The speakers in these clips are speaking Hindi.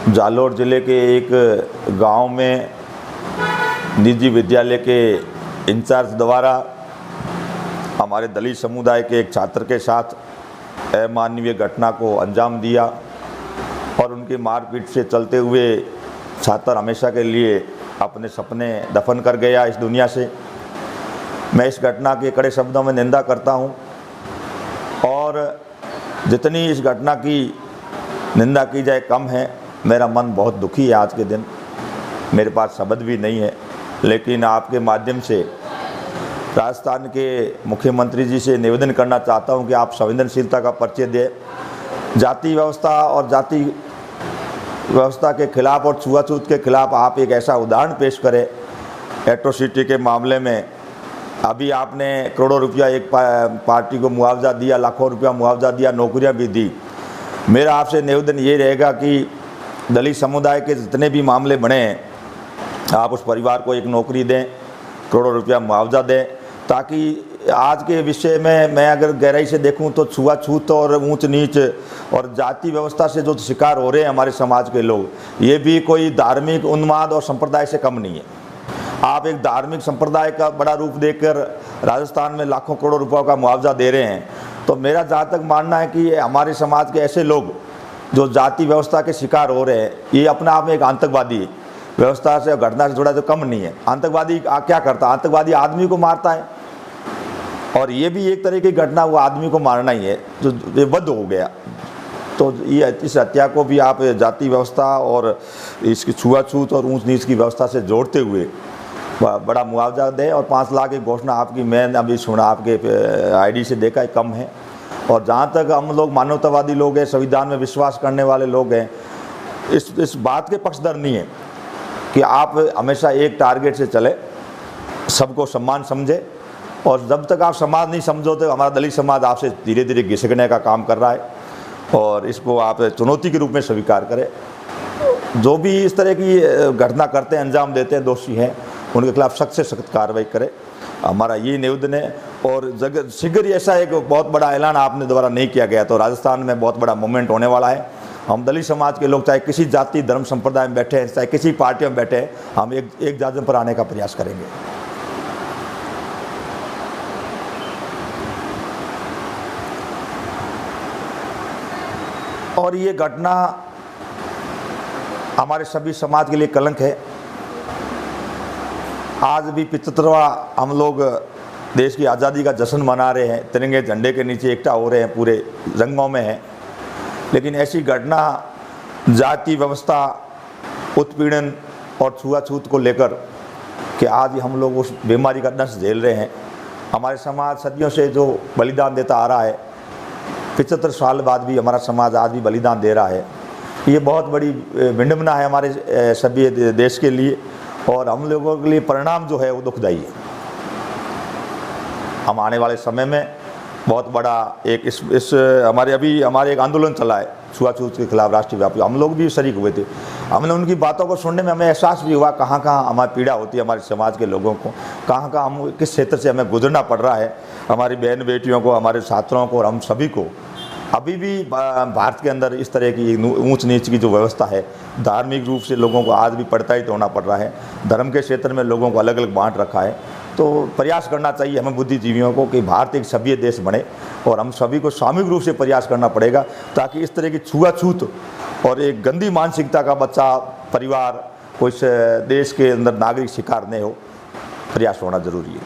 जालोर ज़िले के एक गांव में निजी विद्यालय के इंचार्ज द्वारा हमारे दलित समुदाय के एक छात्र के साथ अमानवीय घटना को अंजाम दिया और उनकी मारपीट से चलते हुए छात्र हमेशा के लिए अपने सपने दफन कर गया इस दुनिया से। मैं इस घटना के कड़े शब्दों में निंदा करता हूं और जितनी इस घटना की निंदा की जाए कम है। मेरा मन बहुत दुखी है आज के दिन, मेरे पास शब्द भी नहीं है, लेकिन आपके माध्यम से राजस्थान के मुख्यमंत्री जी से निवेदन करना चाहता हूं कि आप संवेदनशीलता का परिचय दें। जाति व्यवस्था और जाति व्यवस्था के खिलाफ और छुआछूत के खिलाफ आप एक ऐसा उदाहरण पेश करें। एट्रोसिटी के मामले में अभी आपने करोड़ों रुपया एक पार्टी को मुआवजा दिया, लाखों रुपया मुआवजा दिया, नौकरियां भी दी। मेरा आपसे निवेदन ये रहेगा कि दलित समुदाय के जितने भी मामले बने हैं आप उस परिवार को एक नौकरी दें, करोड़ों रुपया मुआवजा दें, ताकि आज के विषय में मैं अगर गहराई से देखूं तो छुआछूत और ऊंच नीच और जाति व्यवस्था से जो शिकार हो रहे हैं हमारे समाज के लोग, ये भी कोई धार्मिक उन्माद और संप्रदाय से कम नहीं है। आप एक धार्मिक संप्रदाय का बड़ा रूप देकर राजस्थान में लाखों करोड़ों रुपयों का मुआवजा दे रहे हैं, तो मेरा जहाँ तक मानना है कि हमारे समाज के ऐसे लोग जो जाति व्यवस्था के शिकार हो रहे हैं, ये अपने आप में एक आतंकवादी व्यवस्था से घटना से जुड़ा तो कम नहीं है। आतंकवादी क्या करता है? आतंकवादी आदमी को मारता है, और ये भी एक तरह की घटना वो आदमी को मारना ही है जो बेबद हो गया। तो ये इस हत्या को भी आप जाति व्यवस्था और इसकी छुआछूत और ऊंच नीच की व्यवस्था से जोड़ते हुए बड़ा मुआवजा दें। और 5 लाख की घोषणा आपकी मैं अभी सुना, आपके आईडी से देखा है, कम है। और जहाँ तक हम लोग मानवतावादी लोग हैं, संविधान में विश्वास करने वाले लोग हैं, इस बात के पक्षधर नहीं है कि आप हमेशा एक टारगेट से चले, सबको सम्मान समझे। और जब तक आप समाज नहीं समझोते तो हमारा दलित समाज आपसे धीरे धीरे घिसकने का काम कर रहा है, और इसको आप चुनौती के रूप में स्वीकार करें। जो भी इस तरह की घटना करते हैं, अंजाम देते हैं, दोषी हैं, उनके खिलाफ सख्त से सख्त कार्रवाई करें, हमारा ये निवेदन है। और शीघ्र ऐसा एक बहुत बड़ा ऐलान आपने द्वारा नहीं किया गया तो राजस्थान में बहुत बड़ा मूवमेंट होने वाला है। हम दलित समाज के लोग चाहे किसी जाति धर्म संप्रदाय में बैठे हैं, चाहे किसी पार्टी में बैठे हैं, हम एक जाति पर आने का प्रयास करेंगे। और ये घटना हमारे सभी समाज के लिए कलंक है। आज भी 75वां हम लोग देश की आज़ादी का जश्न मना रहे हैं, तिरंगे झंडे के नीचे एकता हो रहे हैं, पूरे रंगों में हैं, लेकिन ऐसी घटना जाति व्यवस्था, उत्पीड़न और छुआछूत को लेकर कि आज हम लोग उस बीमारी का नश झेल रहे हैं। हमारे समाज सदियों से जो बलिदान देता आ रहा है, 75 साल बाद भी हमारा समाज आज भी बलिदान दे रहा है। ये बहुत बड़ी विडंबना है हमारे सभी देश के लिए, और हम लोगों के लिए परिणाम जो है वो दुखदायी है। हम आने वाले समय में बहुत बड़ा एक इस हमारे एक आंदोलन चला है छुआछूत के खिलाफ राष्ट्रीय व्यापी, हम लोग भी शरीक हुए थे। हमने उनकी बातों को सुनने में हमें एहसास भी हुआ कहाँ हमारी पीड़ा होती है, हमारे समाज के लोगों को कहाँ हम किस क्षेत्र से हमें गुजरना पड़ रहा है, हमारी बहन बेटियों को, हमारे छात्रों को और हम सभी को। अभी भी भारत के अंदर इस तरह की ऊंच नीच की जो व्यवस्था है, धार्मिक रूप से लोगों को आज भी प्रताड़ित होना पड़ रहा है, धर्म के क्षेत्र में लोगों को अलग अलग बांट रखा है। तो प्रयास करना चाहिए हमें बुद्धिजीवियों को कि भारत एक सभ्य देश बने, और हम सभी को सामूहिक रूप से प्रयास करना पड़ेगा ताकि इस तरह की छुआछूत और एक गंदी मानसिकता का बच्चा, परिवार को इस देश के अंदर नागरिक शिकार नहीं हो। प्रयास होना जरूरी है।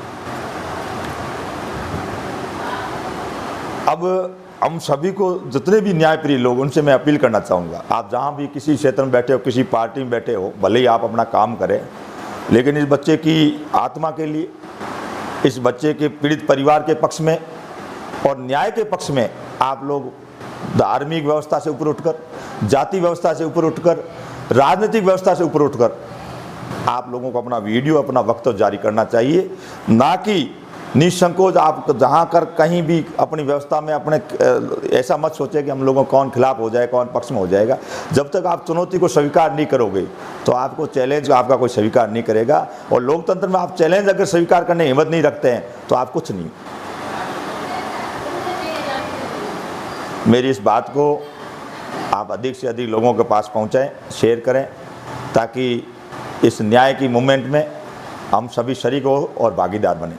अब हम सभी को, जितने भी न्यायप्रिय लोग, उनसे मैं अपील करना चाहूँगा, आप जहाँ भी किसी क्षेत्र में बैठे हो, किसी पार्टी में बैठे हो, भले ही आप अपना काम करें, लेकिन इस बच्चे की आत्मा के लिए, इस बच्चे के पीड़ित परिवार के पक्ष में और न्याय के पक्ष में आप लोग धार्मिक व्यवस्था से ऊपर उठकर, जाति व्यवस्था से ऊपर उठकर, राजनीतिक व्यवस्था से ऊपर उठकर आप लोगों को अपना वीडियो, अपना वक्तव्य जारी करना चाहिए, ना कि निसंकोच आप जहाँ कर कहीं भी अपनी व्यवस्था में अपने ऐसा मत सोचे कि हम लोगों कौन खिलाफ हो जाए, कौन पक्ष में हो जाएगा। जब तक आप चुनौती को स्वीकार नहीं करोगे तो आपको चैलेंज आपका कोई स्वीकार नहीं करेगा, और लोकतंत्र में आप चैलेंज अगर स्वीकार करने की हिम्मत नहीं रखते हैं तो आप कुछ नहीं। मेरी इस बात को आप अधिक से अधिक लोगों के पास पहुँचाएँ, शेयर करें, ताकि इस न्याय की मूवमेंट में हम सभी शरीक हो और भागीदार बने।